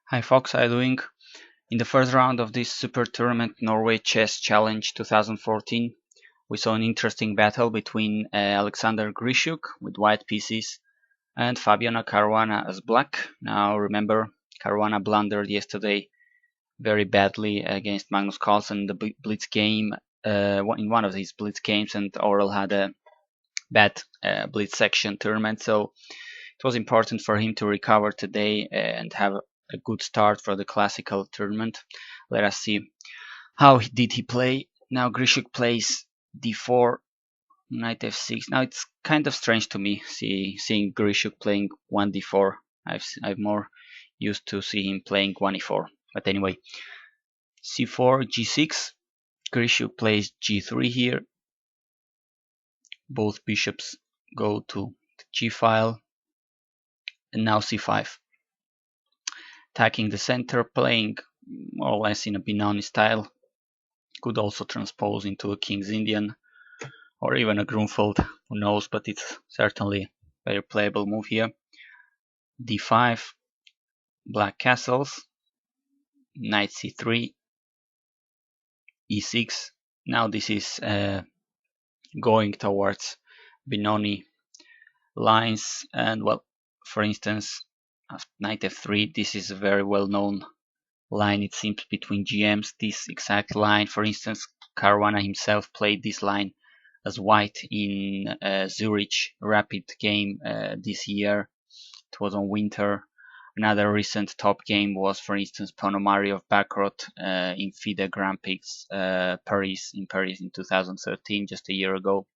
Hi Fox, how are you doing? In the first round of this Super Tournament Norway Chess Challenge 2014, we saw an interesting battle between Alexander Grischuk with white pieces and Fabiano Caruana as black. Now remember, Caruana blundered yesterday very badly against Magnus Carlsen in the Blitz game, in one of these Blitz games, and Oral had a bad Blitz section tournament, so it was important for him to recover today and have a good start for the classical tournament. Let us see how did he play. Now Grischuk plays d4, knight f6. Now it's kind of strange to me seeing Grischuk playing 1d4. I'm more used to see him playing 1e4. But anyway, c4, g6. Grischuk plays g3 here. Both bishops go to the g file. And now c5. Attacking the center, playing more or less in a Benoni style. Could also transpose into a King's Indian or even a Grunfeld, who knows, but it's certainly a very playable move here. d5, black castles, knight c3, e6. Now this is going towards Benoni lines, and well, for instance, knight f3, this is a very well known line, it seems, between GMs. This exact line, for instance, Caruana himself played this line as white in Zurich Rapid game this year. It was on winter. Another recent top game was, for instance, Ponomari of Backrot in FIDE Grand Prix Paris in 2013, just a year ago.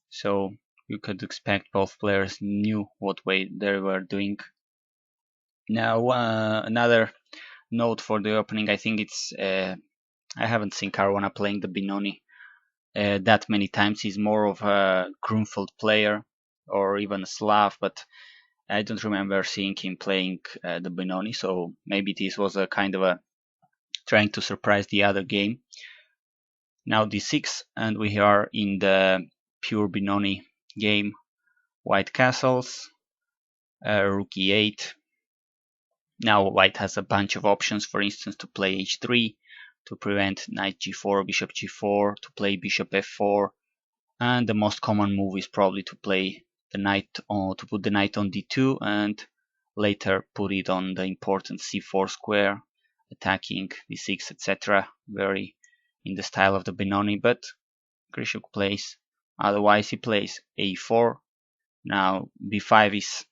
So you could expect both players knew what way they were doing. Now another note for the opening, I think it's I haven't seen Caruana playing the Benoni that many times. He's more of a Grunfeld player or even a Slav, but I don't remember seeing him playing the Benoni, so maybe this was a kind of a trying to surprise the other game. Now d6, and we are in the pure Benoni game. White castles, rook e8. Now white has a bunch of options, for instance, to play h3, to prevent knight g4, bishop g4, to play bishop f4, and the most common move is probably to play the knight on, to put the knight on d2 and later put it on the important c4 square, attacking d6, etc. Very in the style of the Benoni, but Grischuk plays otherwise. He plays a4. Now b5 is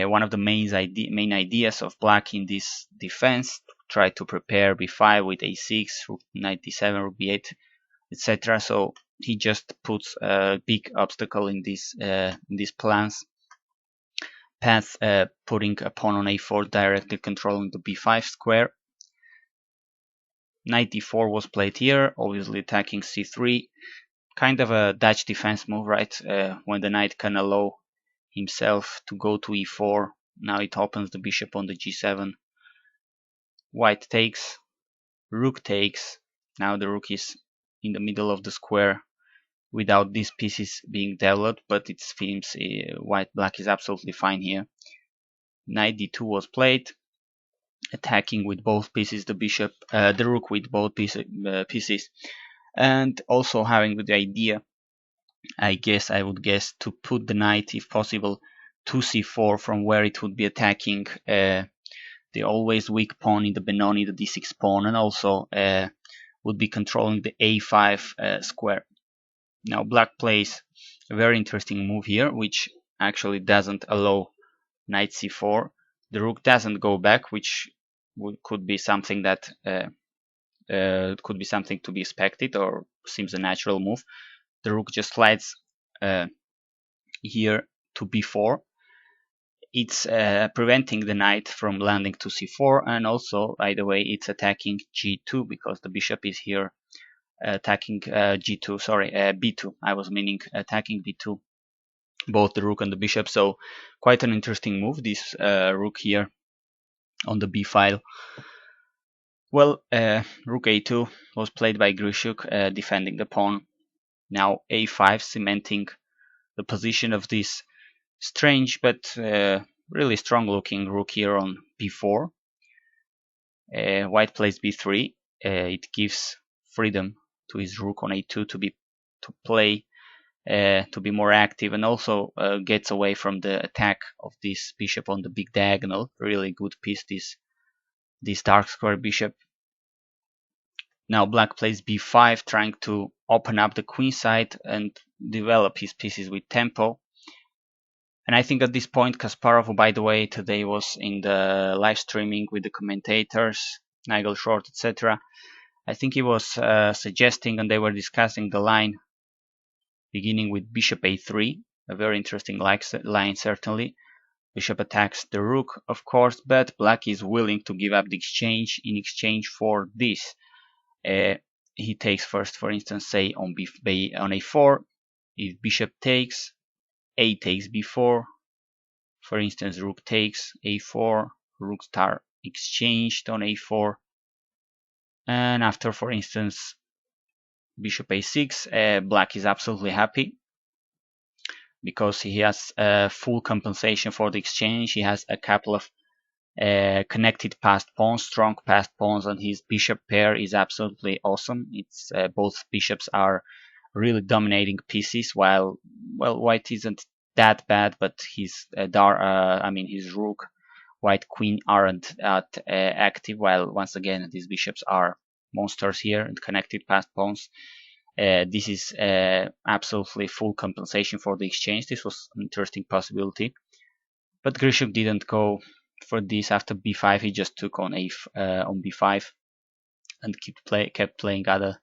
one of the main ideas of black in this defense. Try to prepare b5 with a6, knight d7, rook b8, etc. So he just puts a big obstacle in these plans. Path, putting a pawn on a4, directly controlling the b5 square. Knight d4 was played here, obviously attacking c3. Kind of a Dutch defense move, right? When the knight can allow himself to go to e4. Now it opens the bishop on the g7. White takes, rook takes. Now the rook is in the middle of the square without these pieces being developed, but it seems black is absolutely fine here. Knight d2 was played, attacking with both pieces the bishop, the rook with both pieces, and also having the idea, I would guess, to put the knight, if possible, to c4 from where it would be attacking the always weak pawn in the Benoni, the d6 pawn, and also would be controlling the a5 square. Now black plays a very interesting move here, which actually doesn't allow knight c4. The rook doesn't go back, which could be something that could be something to be expected, or seems a natural move. The rook just slides here to b4. It's preventing the knight from landing to c4, and also, by the way, it's attacking g2 because the bishop is here attacking g2. Sorry, b2. I was meaning attacking b2, both the rook and the bishop. So quite an interesting move, this rook here on the b file. Well, rook a2 was played by Grischuk, defending the pawn. Now a5, cementing the position of this strange but really strong looking rook here on b4. White plays b3. It gives freedom to his rook on a2 to play, to be more active, and also gets away from the attack of this bishop on the big diagonal. Really good piece, this dark square bishop. Now black plays b5, trying to open up the queen side and develop his pieces with tempo. And I think at this point, Kasparov, who by the way today was in the live streaming with the commentators, Nigel Short, etc., I think he was suggesting, and they were discussing the line beginning with bishop a3, a very interesting line certainly. Bishop attacks the rook, of course, but black is willing to give up the exchange in exchange for this. He takes first, for instance, say on a4. If bishop takes, a takes b4. For instance, rook takes a4, rooks are exchanged on a4. And after, for instance, bishop a6, black is absolutely happy because he has full compensation for the exchange. He has a couple of connected passed pawns, strong passed pawns, and his bishop pair is absolutely awesome. It's both bishops are really dominating pieces, while white isn't that bad, but his his rook, white, queen aren't active. While once again these bishops are monsters here and connected passed pawns. This is absolutely full compensation for the exchange. This was an interesting possibility, but Grischuk didn't go for this. After b5, he just took on on b5 and kept playing other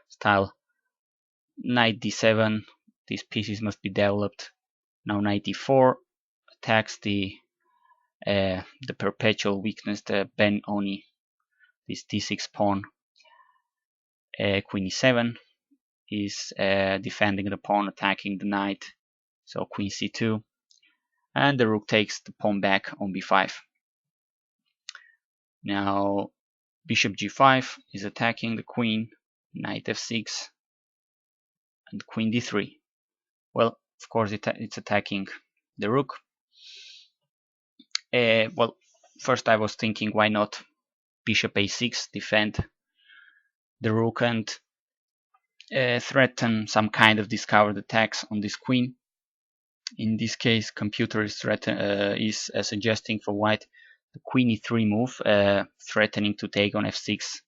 style. Knight d7. These pieces must be developed. Now knight e4 attacks the perpetual weakness, the Benoni, this d6 pawn. Queen e7 is defending the pawn, attacking the knight. So queen c2, and the rook takes the pawn back on b5. Now bishop g5 is attacking the queen, knight f6, and queen d3. Well, of course it's attacking the rook. Well, first I was thinking, why not bishop a6, defend the rook and threaten some kind of discovered attacks on this queen. In this case, computer is suggesting for white the queen e3 move, threatening to take on f6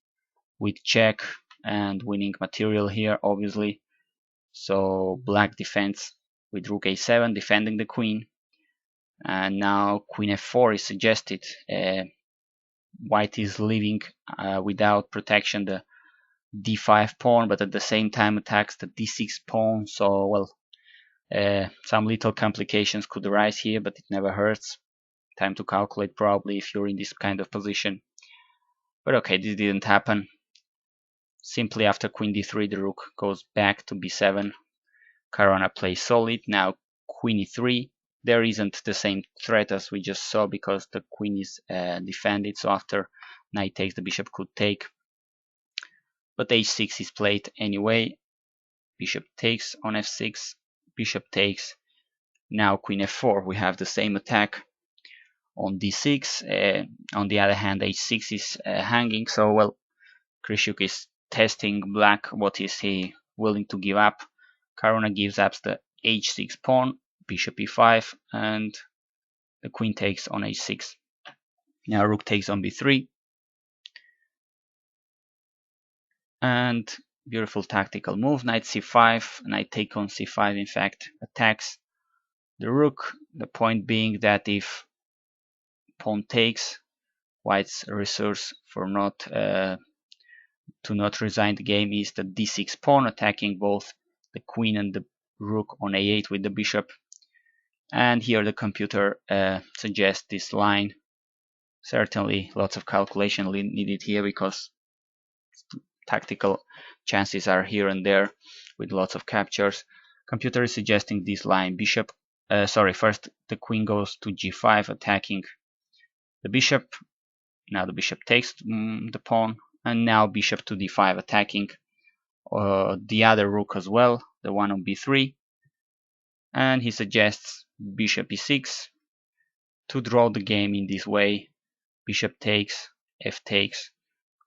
with check and winning material here, obviously. So black defends with rook a7, defending the queen. And now queen f4 is suggested. White is leaving without protection the d5 pawn, but at the same time attacks the d6 pawn. So, well, some little complications could arise here, but it never hurts. Time to calculate probably if you're in this kind of position. But okay, this didn't happen. Simply after queen d3, the rook goes back to b7. Caruana plays solid. Now queen e3. There isn't the same threat as we just saw because the queen is defended. So after knight takes, the bishop could take. But h6 is played anyway. Bishop takes on f6. Bishop takes. Now queen f4. We have the same attack on d6. On the other hand, h6 is hanging. So, well, Grischuk is testing black. What is he willing to give up? Caruana gives up the h6 pawn, bishop e5, and the queen takes on h6. Now rook takes on b3. And beautiful tactical move, knight c5, knight take on c5, in fact, attacks the rook. The point being that if pawn takes, white's resource for to not resign the game is the d6 pawn, attacking both the queen and the rook on a8 with the bishop. And here the computer suggests this line. Certainly lots of calculation needed here because tactical chances are here and there with lots of captures. Computer is suggesting this line. First the queen goes to g5, attacking the bishop. Now the bishop takes the pawn, and now bishop to d5, attacking the other rook as well, the one on b3. And he suggests bishop e6 to draw the game in this way. Bishop takes, f takes,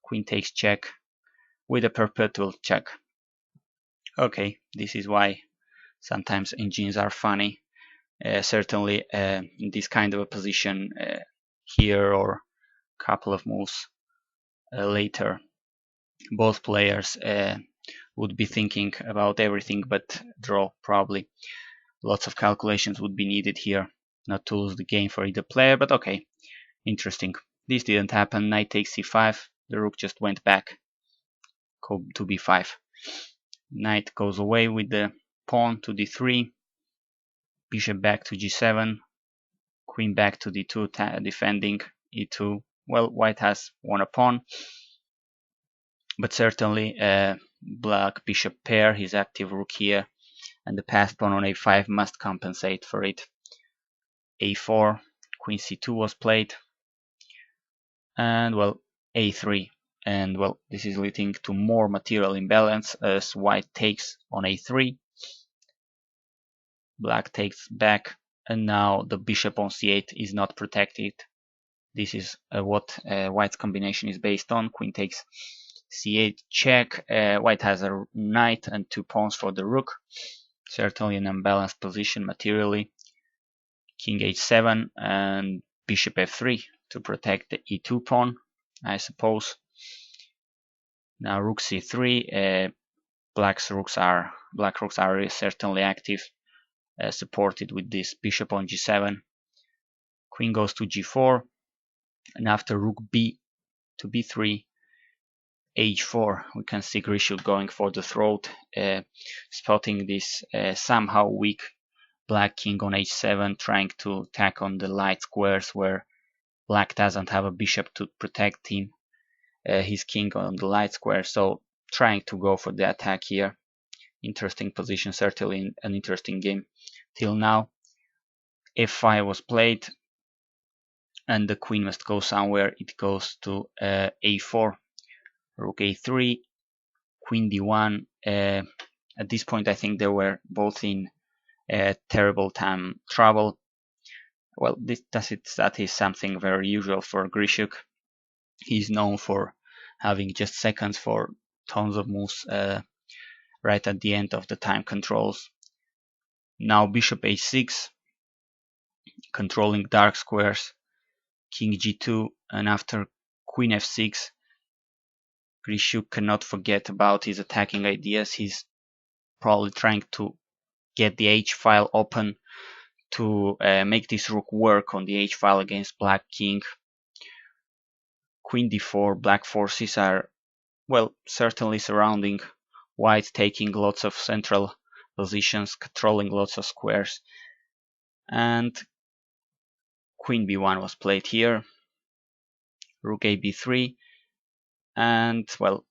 queen takes check with a perpetual check. Okay, this is why sometimes engines are funny. Certainly in this kind of a position here or a couple of moves later, both players would be thinking about everything but draw. Probably lots of calculations would be needed here not to lose the game for either player, but okay, interesting. This didn't happen. Knight takes c5, the rook just went back to b5. Knight goes away with the pawn to d3, bishop back to g7, queen back to d2, defending e2. Well, white has won a pawn, but certainly black bishop pair, his active rook here, and the passed pawn on a5 must compensate for it. a4, queen c2 was played, and well, a3. And well, this is leading to more material imbalance as white takes on a3, black takes back, and now the bishop on c8 is not protected. This is what white's combination is based on. Queen takes c8 check. White has a knight and 2 pawns for the rook. Certainly an unbalanced position materially. King h7 and bishop f3 to protect the e2 pawn, I suppose. Now rook c3. Black rooks are certainly active, supported with this bishop on g7. Queen goes to g4, and after rook b to b3, h4, we can see Grischuk going for the throat, spotting this somehow weak black king on h7, trying to attack on the light squares where black doesn't have a bishop to protect him, his king on the light square, so trying to go for the attack here. Interesting position, certainly an interesting game till now. f5 was played, and the queen must go somewhere. It goes to a4, rook a3, queen d1. At this point, I think they were both in terrible time trouble. Well, that is something very usual for Grischuk. He's known for having just seconds for tons of moves right at the end of the time controls. Now bishop h6, controlling dark squares, king g2, and after queen f6, Grischuk cannot forget about his attacking ideas. He's probably trying to get the h-file open to make this rook work on the h-file against black king. Queen d4, black forces are, well, certainly surrounding white, taking lots of central positions, controlling lots of squares. And queen b1 was played here, rook a b3, and well,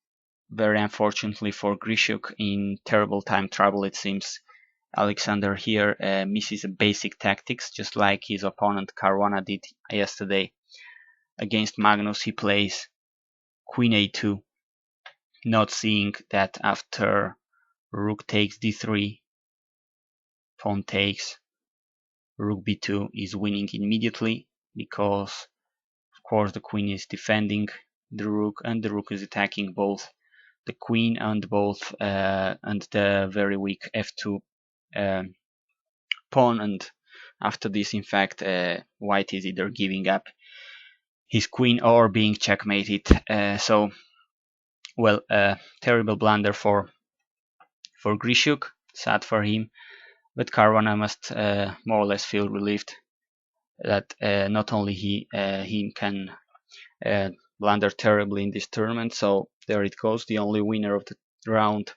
very unfortunately for Grischuk, in terrible time trouble it seems. Alexander here misses a basic tactics, just like his opponent Caruana did yesterday against Magnus. He plays queen a2, not seeing that after rook takes d3, pawn takes, rook b2 is winning immediately, because of course the queen is defending the rook and the rook is attacking both the queen and the very weak f2 pawn. And after this, in fact, white is either giving up his queen or being checkmated. So well, terrible blunder for Grischuk, sad for him, but Caruana must more or less feel relieved that not only he can blunder terribly in this tournament. So there it goes, the only winner of the round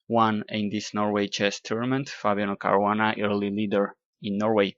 1 in this Norway chess tournament, Fabiano Caruana, early leader in Norway.